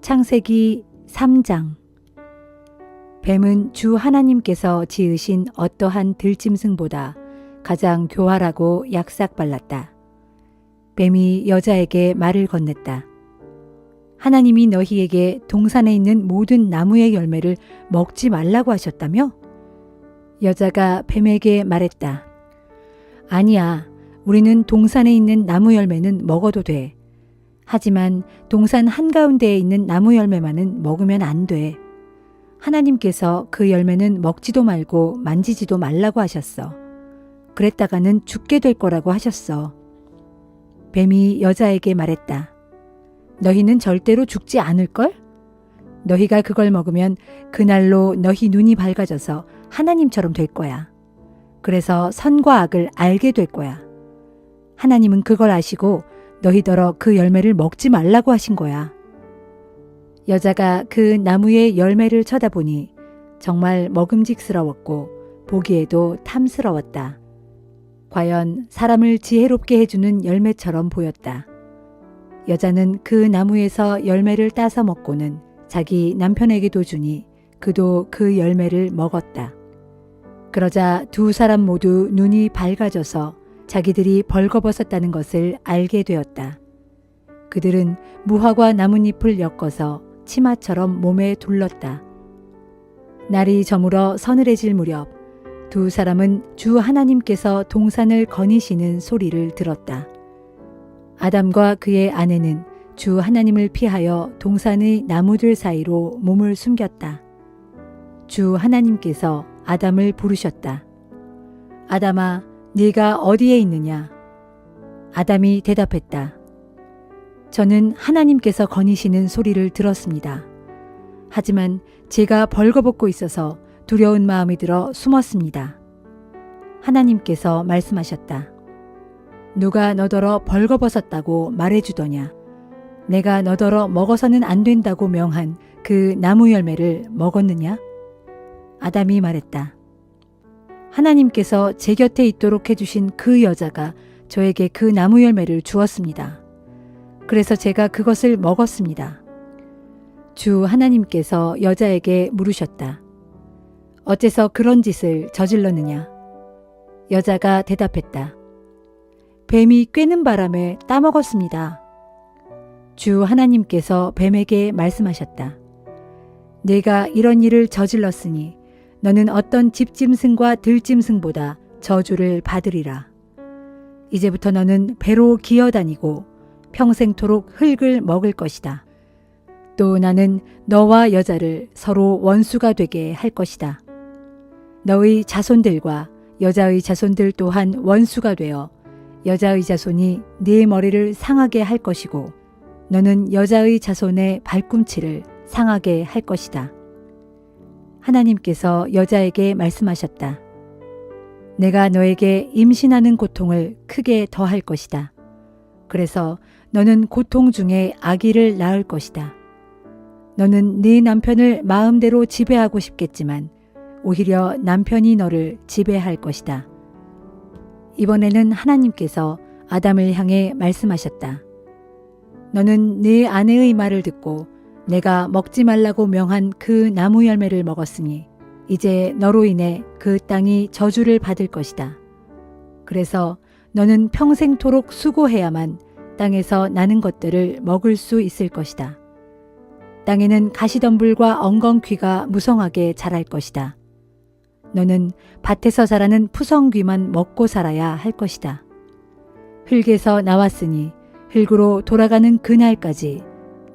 창세기 3장. 뱀은 주 하나님께서 지으신 어떠한 들짐승보다 가장 교활하고 약삭발랐다. 뱀이 여자에게 말을 건넸다. 하나님이 너희에게 동산에 있는 모든 나무의 열매를 먹지 말라고 하셨다며? 여자가 뱀에게 말했다. 아니야, 우리는 동산에 있는 나무 열매는 먹어도 돼. 하지만 동산 한가운데에 있는 나무 열매만은 먹으면 안 돼. 하나님께서 그 열매는 먹지도 말고 만지지도 말라고 하셨어. 그랬다가는 죽게 될 거라고 하셨어. 뱀이 여자에게 말했다. 너희는 절대로 죽지 않을걸? 너희가 그걸 먹으면 그날로 너희 눈이 밝아져서 하나님처럼 될 거야. 그래서 선과 악을 알게 될 거야. 하나님은 그걸 아시고 너희더러 그 열매를 먹지 말라고 하신 거야. 여자가 그 나무의 열매를 쳐다보니 정말 먹음직스러웠고 보기에도 탐스러웠다. 과연 사람을 지혜롭게 해주는 열매처럼 보였다. 여자는 그 나무에서 열매를 따서 먹고는 자기 남편에게도 주니 그도 그 열매를 먹었다. 그러자 두 사람 모두 눈이 밝아져서 자기들이 벌거벗었다는 것을 알게 되었다. 그들은 무화과 나뭇잎을 엮어서 치마처럼 몸에 둘렀다. 날이 저물어 서늘해질 무렵 두 사람은 주 하나님께서 동산을 거니시는 소리를 들었다. 아담과 그의 아내는 주 하나님을 피하여 동산의 나무들 사이로 몸을 숨겼다. 주 하나님께서 아담을 부르셨다. 아담아, 네가 어디에 있느냐? 아담이 대답했다. 저는 하나님께서 거니시는 소리를 들었습니다. 하지만 제가 벌거벗고 있어서 두려운 마음이 들어 숨었습니다. 하나님께서 말씀하셨다. 누가 너더러 벌거벗었다고 말해주더냐? 내가 너더러 먹어서는 안 된다고 명한 그 나무 열매를 먹었느냐? 아담이 말했다. 하나님께서 제 곁에 있도록 해주신 그 여자가 저에게 그 나무 열매를 주었습니다. 그래서 제가 그것을 먹었습니다. 주 하나님께서 여자에게 물으셨다. 어째서 그런 짓을 저질렀느냐? 여자가 대답했다. 뱀이 꿰는 바람에 따먹었습니다. 주 하나님께서 뱀에게 말씀하셨다. 내가 이런 일을 저질렀으니 너는 어떤 집짐승과 들짐승보다 저주를 받으리라. 이제부터 너는 배로 기어다니고 평생토록 흙을 먹을 것이다. 또 나는 너와 여자를 서로 원수가 되게 할 것이다. 너의 자손들과 여자의 자손들 또한 원수가 되어 여자의 자손이 네 머리를 상하게 할 것이고 너는 여자의 자손의 발꿈치를 상하게 할 것이다. 하나님께서 여자에게 말씀하셨다. 내가 너에게 임신하는 고통을 크게 더할 것이다. 그래서 너는 고통 중에 아기를 낳을 것이다. 너는 네 남편을 마음대로 지배하고 싶겠지만 오히려 남편이 너를 지배할 것이다. 이번에는 하나님께서 아담을 향해 말씀하셨다. 너는 네 아내의 말을 듣고 내가 먹지 말라고 명한 그 나무 열매를 먹었으니 이제 너로 인해 그 땅이 저주를 받을 것이다. 그래서 너는 평생토록 수고해야만 땅에서 나는 것들을 먹을 수 있을 것이다. 땅에는 가시덤불과 엉겅퀴가 무성하게 자랄 것이다. 너는 밭에서 자라는 푸성귀만 먹고 살아야 할 것이다. 흙에서 나왔으니 흙으로 돌아가는 그날까지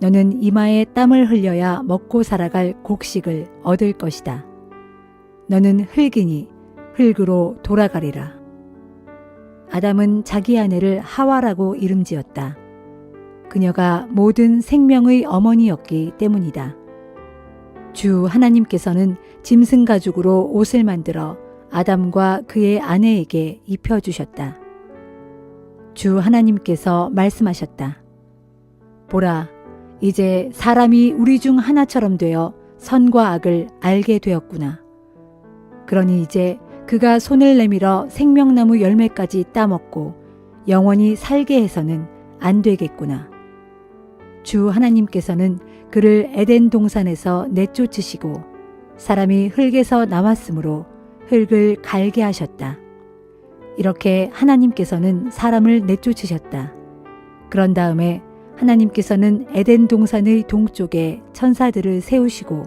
너는 이마에 땀을 흘려야 먹고 살아갈 곡식을 얻을 것이다. 너는 흙이니 흙으로 돌아가리라. 아담은 자기 아내를 하와라고 이름지었다. 그녀가 모든 생명의 어머니였기 때문이다. 주 하나님께서는 짐승 가죽으로 옷을 만들어 아담과 그의 아내에게 입혀주셨다. 주 하나님께서 말씀하셨다. 보라, 이제 사람이 우리 중 하나처럼 되어 선과 악을 알게 되었구나. 그러니 이제 그가 손을 내밀어 생명나무 열매까지 따먹고 영원히 살게 해서는 안 되겠구나. 주 하나님께서는 그를 에덴 동산에서 내쫓으시고 사람이 흙에서 나왔으므로 흙을 갈게 하셨다. 이렇게 하나님께서는 사람을 내쫓으셨다. 그런 다음에 하나님께서는 에덴 동산의 동쪽에 천사들을 세우시고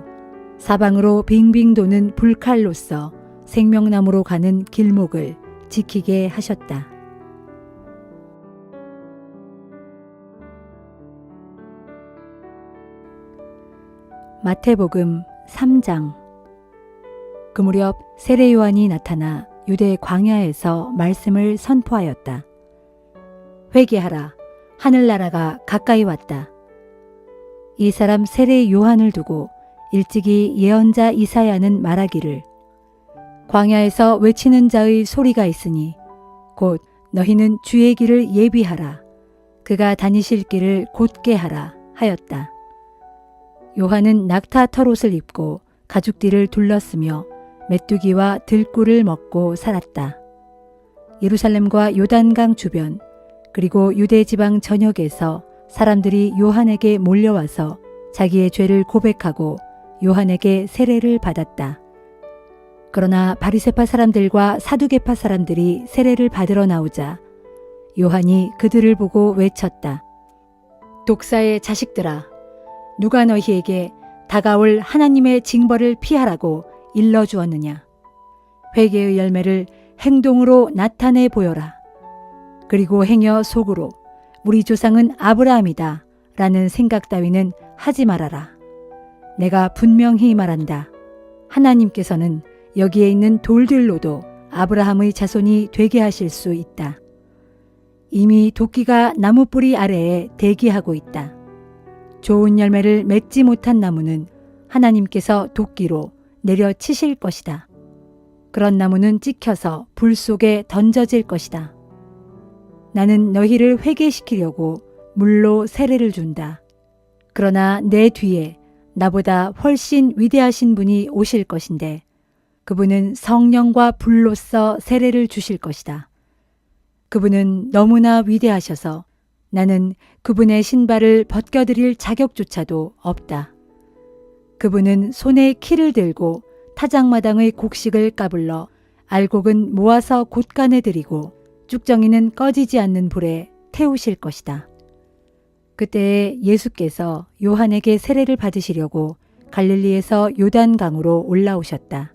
사방으로 빙빙 도는 불칼로서 생명나무로 가는 길목을 지키게 하셨다. 마태복음 3장. 그 무렵 세례 요한이 나타나 유대 광야에서 말씀을 선포하였다. 회개하라, 하늘나라가 가까이 왔다. 이 사람 세례 요한을 두고 일찍이 예언자 이사야는 말하기를 광야에서 외치는 자의 소리가 있으니 곧 너희는 주의 길을 예비하라, 그가 다니실 길을 곧게 하라 하였다. 요한은 낙타 털옷을 입고 가죽띠를 둘렀으며 메뚜기와 들꿀을 먹고 살았다. 예루살렘과 요단강 주변 그리고 유대 지방 전역에서 사람들이 요한에게 몰려와서 자기의 죄를 고백하고 요한에게 세례를 받았다. 그러나 바리새파 사람들과 사두개파 사람들이 세례를 받으러 나오자 요한이 그들을 보고 외쳤다. 독사의 자식들아, 누가 너희에게 다가올 하나님의 징벌을 피하라고 일러주었느냐. 회개의 열매를 행동으로 나타내 보여라. 그리고 행여 속으로 우리 조상은 아브라함이다 라는 생각 따위는 하지 말아라. 내가 분명히 말한다. 하나님께서는 여기에 있는 돌들로도 아브라함의 자손이 되게 하실 수 있다. 이미 도끼가 나무 뿌리 아래에 대기하고 있다. 좋은 열매를 맺지 못한 나무는 하나님께서 도끼로 내려치실 것이다. 그런 나무는 찍혀서 불 속에 던져질 것이다. 나는 너희를 회개시키려고 물로 세례를 준다. 그러나 내 뒤에 나보다 훨씬 위대하신 분이 오실 것인데 그분은 성령과 불로써 세례를 주실 것이다. 그분은 너무나 위대하셔서 나는 그분의 신발을 벗겨드릴 자격조차도 없다. 그분은 손에 키를 들고 타작마당의 곡식을 까불러 알곡은 모아서 곳간에 들이고 쭉정이는 꺼지지 않는 불에 태우실 것이다. 그때에 예수께서 요한에게 세례를 받으시려고 갈릴리에서 요단강으로 올라오셨다.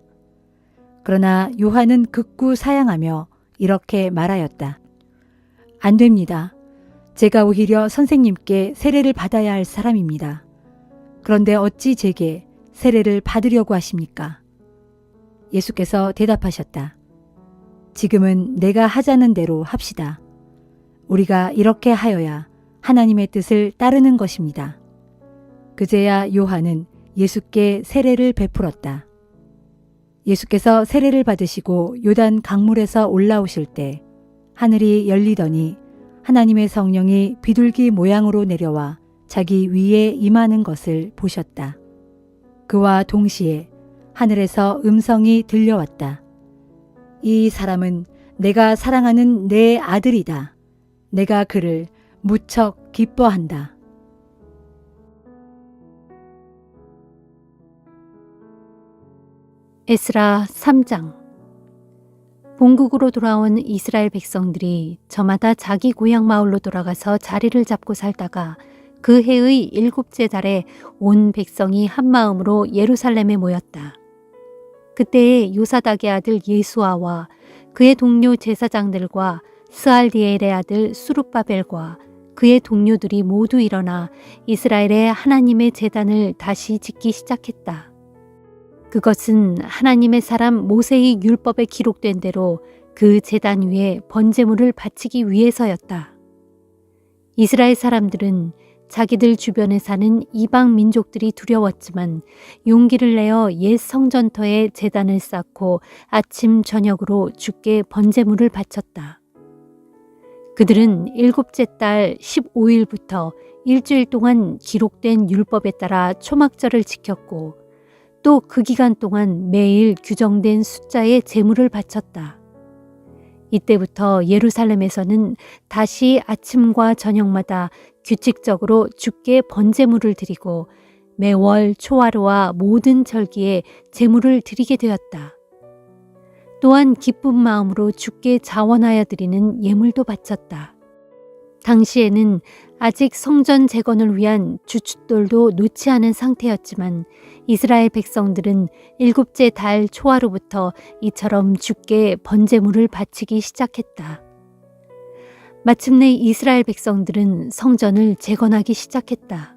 그러나 요한은 극구 사양하며 이렇게 말하였다. 안 됩니다. 제가 오히려 선생님께 세례를 받아야 할 사람입니다. 그런데 어찌 제게 세례를 받으려고 하십니까? 예수께서 대답하셨다. 지금은 내가 하자는 대로 합시다. 우리가 이렇게 하여야 하나님의 뜻을 따르는 것입니다. 그제야 요한은 예수께 세례를 베풀었다. 예수께서 세례를 받으시고 요단 강물에서 올라오실 때 하늘이 열리더니 하나님의 성령이 비둘기 모양으로 내려와 자기 위에 임하는 것을 보셨다. 그와 동시에 하늘에서 음성이 들려왔다. 이 사람은 내가 사랑하는 내 아들이다. 내가 그를 무척 기뻐한다. 에스라 3장. 본국으로 돌아온 이스라엘 백성들이 저마다 자기 고향 마을로 돌아가서 자리를 잡고 살다가 그 해의 7째 달에 온 백성이 한마음으로 예루살렘에 모였다. 그때에 요사닥의 아들 예수아와 그의 동료 제사장들과 스알디엘의 아들 수룹바벨과 그의 동료들이 모두 일어나 이스라엘의 하나님의 제단을 다시 짓기 시작했다. 그것은 하나님의 사람 모세의 율법에 기록된 대로 그 제단 위에 번제물을 바치기 위해서였다. 이스라엘 사람들은 자기들 주변에 사는 이방 민족들이 두려웠지만 용기를 내어 옛 성전터에 제단을 쌓고 아침 저녁으로 주께 번제물을 바쳤다. 그들은 7째 달 15일부터 일주일 동안 기록된 율법에 따라 초막절을 지켰고 또 그 기간 동안 매일 규정된 숫자의 제물을 바쳤다. 이때부터 예루살렘에서는 다시 아침과 저녁마다 규칙적으로 주께 번제물을 드리고 매월 초하루와 모든 절기에 제물을 드리게 되었다. 또한 기쁜 마음으로 주께 자원하여 드리는 예물도 바쳤다. 당시에는 아직 성전 재건을 위한 주춧돌도 놓지 않은 상태였지만 이스라엘 백성들은 일곱째 달 초하루부터 이처럼 주께 번제물을 바치기 시작했다. 마침내 이스라엘 백성들은 성전을 재건하기 시작했다.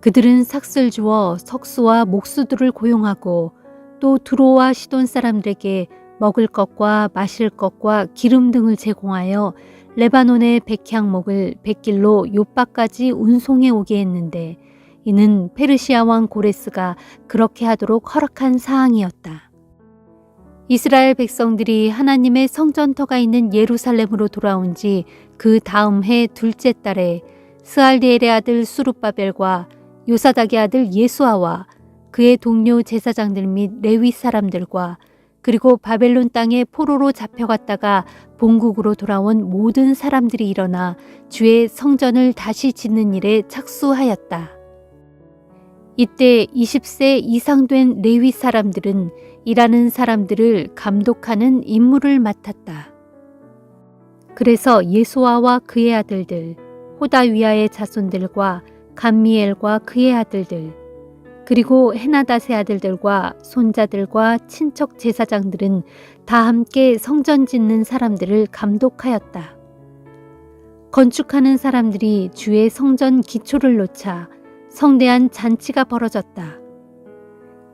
그들은 삭슬 주어 석수와 목수들을 고용하고 또 두로와 시돈 사람들에게 먹을 것과 마실 것과 기름 등을 제공하여 레바논의 백향목을 100길로 요바까지 운송해 오게 했는데 이는 페르시아 왕 고레스가 그렇게 하도록 허락한 사항이었다. 이스라엘 백성들이 하나님의 성전터가 있는 예루살렘으로 돌아온 지 그 다음 해 둘째 달에 스알디엘의 아들 수룹바벨과 요사닥의 아들 예수아와 그의 동료 제사장들 및 레위 사람들과 그리고 바벨론 땅에 포로로 잡혀갔다가 본국으로 돌아온 모든 사람들이 일어나 주의 성전을 다시 짓는 일에 착수하였다. 이때 20세 이상 된 레위 사람들은 일하는 사람들을 감독하는 임무를 맡았다. 그래서 예수아와 그의 아들들, 호다위아의 자손들과 감미엘과 그의 아들들, 그리고 헤나닷의 아들들과 손자들과 친척 제사장들은 다 함께 성전 짓는 사람들을 감독하였다. 건축하는 사람들이 주의 성전 기초를 놓자 성대한 잔치가 벌어졌다.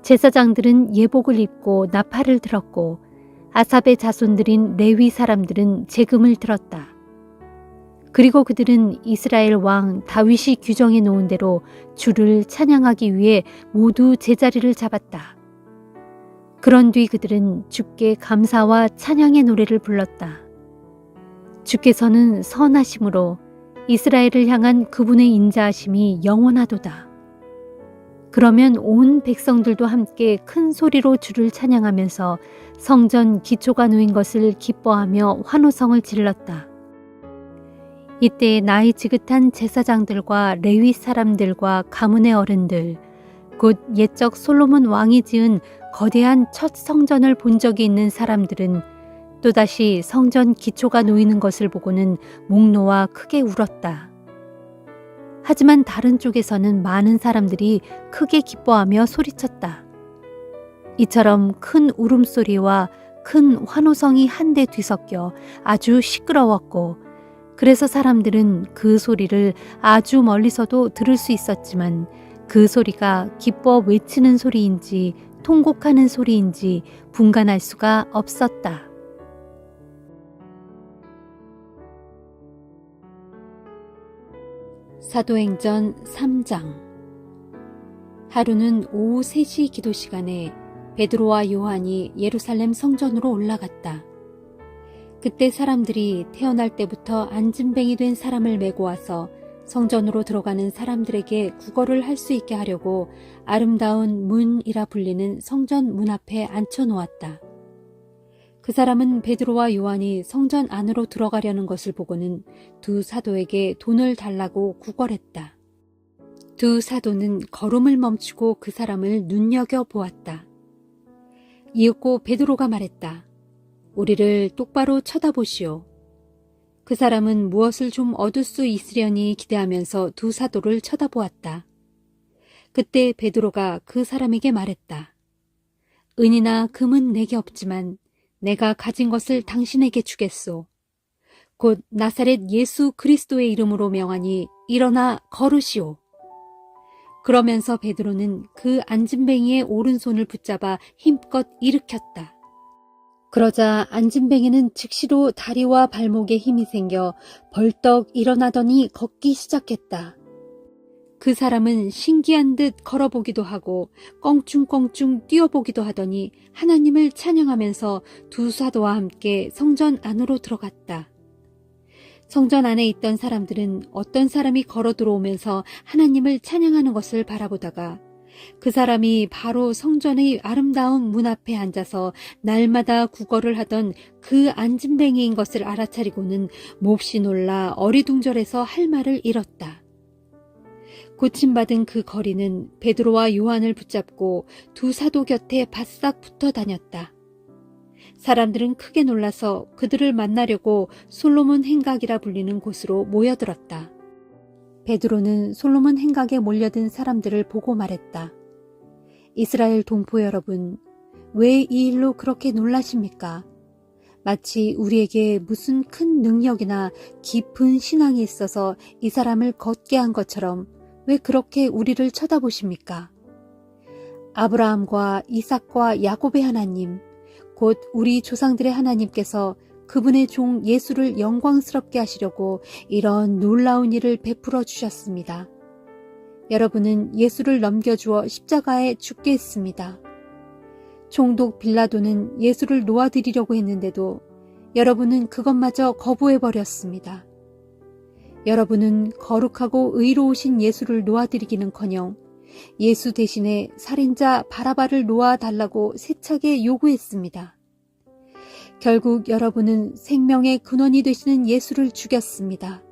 제사장들은 예복을 입고 나팔을 들었고 아삽의 자손들인 레위 사람들은 제금을 들었다. 그리고 그들은 이스라엘 왕 다윗이 규정해 놓은 대로 주를 찬양하기 위해 모두 제자리를 잡았다. 그런 뒤 그들은 주께 감사와 찬양의 노래를 불렀다. 주께서는 선하심으로 이스라엘을 향한 그분의 인자하심이 영원하도다. 그러면 온 백성들도 함께 큰 소리로 주를 찬양하면서 성전 기초가 놓인 것을 기뻐하며 환호성을 질렀다. 이때 나이 지긋한 제사장들과 레위 사람들과 가문의 어른들, 곧 옛적 솔로몬 왕이 지은 거대한 첫 성전을 본 적이 있는 사람들은 또다시 성전 기초가 놓이는 것을 보고는 목 놓아 크게 울었다. 하지만 다른 쪽에서는 많은 사람들이 크게 기뻐하며 소리쳤다. 이처럼 큰 울음소리와 큰 환호성이 한데 뒤섞여 아주 시끄러웠고 그래서 사람들은 그 소리를 아주 멀리서도 들을 수 있었지만 그 소리가 기뻐 외치는 소리인지 통곡하는 소리인지 분간할 수가 없었다. 사도행전 3장. 하루는 오후 3시 기도 시간에 베드로와 요한이 예루살렘 성전으로 올라갔다. 그때 사람들이 태어날 때부터 안진뱅이 된 사람을 메고 와서 성전으로 들어가는 사람들에게 구걸을 할 수 있게 하려고 아름다운 문이라 불리는 성전 문 앞에 앉혀놓았다. 그 사람은 베드로와 요한이 성전 안으로 들어가려는 것을 보고는 두 사도에게 돈을 달라고 구걸했다. 두 사도는 걸음을 멈추고 그 사람을 눈여겨보았다. 이윽고 베드로가 말했다. 우리를 똑바로 쳐다보시오. 그 사람은 무엇을 좀 얻을 수 있으려니 기대하면서 두 사도를 쳐다보았다. 그때 베드로가 그 사람에게 말했다. 은이나 금은 내게 없지만 내가 가진 것을 당신에게 주겠소. 곧 나사렛 예수 그리스도의 이름으로 명하니 일어나 걸으시오. 그러면서 베드로는 그 안진뱅이의 오른손을 붙잡아 힘껏 일으켰다. 그러자 안진뱅이는 즉시로 다리와 발목에 힘이 생겨 벌떡 일어나더니 걷기 시작했다. 그 사람은 신기한 듯 걸어보기도 하고 껑충껑충 뛰어보기도 하더니 하나님을 찬양하면서 두 사도와 함께 성전 안으로 들어갔다. 성전 안에 있던 사람들은 어떤 사람이 걸어 들어오면서 하나님을 찬양하는 것을 바라보다가 그 사람이 바로 성전의 아름다운 문 앞에 앉아서 날마다 구걸을 하던 그 안진뱅이인 것을 알아차리고는 몹시 놀라 어리둥절해서 할 말을 잃었다. 고침받은 그 거리는 베드로와 요한을 붙잡고 두 사도 곁에 바싹 붙어 다녔다. 사람들은 크게 놀라서 그들을 만나려고 솔로몬 행각이라 불리는 곳으로 모여들었다. 베드로는 솔로몬 행각에 몰려든 사람들을 보고 말했다. 이스라엘 동포 여러분, 왜 이 일로 그렇게 놀라십니까? 마치 우리에게 무슨 큰 능력이나 깊은 신앙이 있어서 이 사람을 걷게 한 것처럼 왜 그렇게 우리를 쳐다보십니까? 아브라함과 이삭과 야곱의 하나님, 곧 우리 조상들의 하나님께서 그분의 종 예수를 영광스럽게 하시려고 이런 놀라운 일을 베풀어 주셨습니다. 여러분은 예수를 넘겨주어 십자가에 죽게 했습니다. 총독 빌라도는 예수를 놓아드리려고 했는데도 여러분은 그것마저 거부해버렸습니다. 여러분은 거룩하고 의로우신 예수를 놓아드리기는커녕 예수 대신에 살인자 바라바를 놓아달라고 세차게 요구했습니다. 결국 여러분은 생명의 근원이 되시는 예수를 죽였습니다.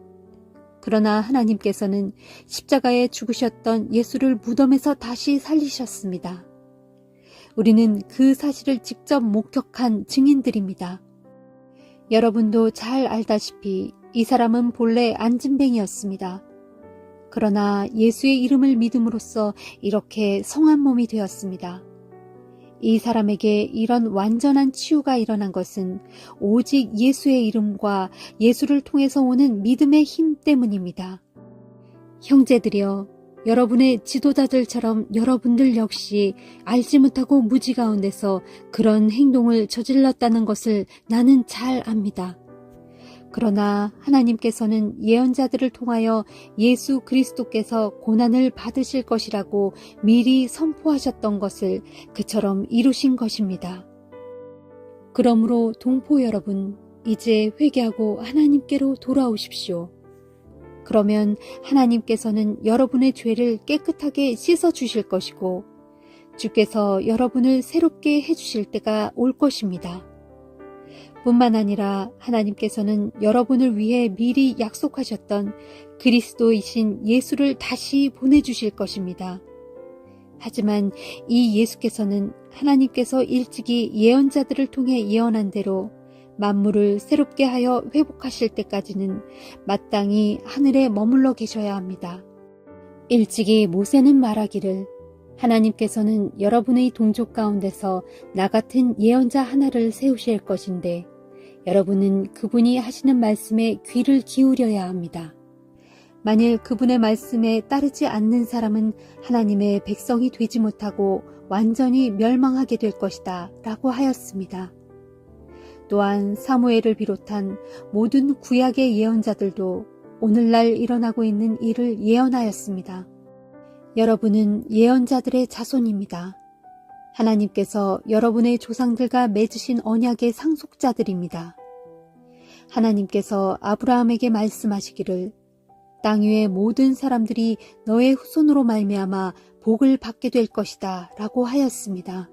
그러나 하나님께서는 십자가에 죽으셨던 예수를 무덤에서 다시 살리셨습니다. 우리는 그 사실을 직접 목격한 증인들입니다. 여러분도 잘 알다시피 이 사람은 본래 안진뱅이였습니다. 그러나 예수의 이름을 믿음으로써 이렇게 성한 몸이 되었습니다. 이 사람에게 이런 완전한 치유가 일어난 것은 오직 예수의 이름과 예수를 통해서 오는 믿음의 힘 때문입니다. 형제들이여, 여러분의 지도자들처럼 여러분들 역시 알지 못하고 무지 가운데서 그런 행동을 저질렀다는 것을 나는 잘 압니다. 그러나 하나님께서는 예언자들을 통하여 예수 그리스도께서 고난을 받으실 것이라고 미리 선포하셨던 것을 그처럼 이루신 것입니다. 그러므로 동포 여러분, 이제 회개하고 하나님께로 돌아오십시오. 그러면 하나님께서는 여러분의 죄를 깨끗하게 씻어주실 것이고 주께서 여러분을 새롭게 해주실 때가 올 것입니다. 뿐만 아니라 하나님께서는 여러분을 위해 미리 약속하셨던 그리스도이신 예수를 다시 보내주실 것입니다. 하지만 이 예수께서는 하나님께서 일찍이 예언자들을 통해 예언한 대로 만물을 새롭게 하여 회복하실 때까지는 마땅히 하늘에 머물러 계셔야 합니다. 일찍이 모세는 말하기를 하나님께서는 여러분의 동족 가운데서 나 같은 예언자 하나를 세우실 것인데 여러분은 그분이 하시는 말씀에 귀를 기울여야 합니다. 만일 그분의 말씀에 따르지 않는 사람은 하나님의 백성이 되지 못하고 완전히 멸망하게 될 것이다 라고 하였습니다. 또한 사무엘을 비롯한 모든 구약의 예언자들도 오늘날 일어나고 있는 일을 예언하였습니다. 여러분은 예언자들의 자손입니다. 하나님께서 여러분의 조상들과 맺으신 언약의 상속자들입니다. 하나님께서 아브라함에게 말씀하시기를 땅 위의 모든 사람들이 너의 후손으로 말미암아 복을 받게 될 것이다 라고 하였습니다.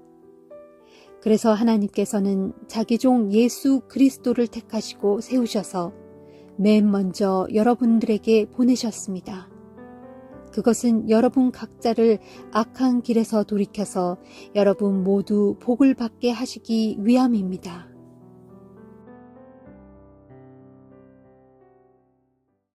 그래서 하나님께서는 자기 종 예수 그리스도를 택하시고 세우셔서 맨 먼저 여러분들에게 보내셨습니다. 그것은 여러분 각자를 악한 길에서 돌이켜서 여러분 모두 복을 받게 하시기 위함입니다.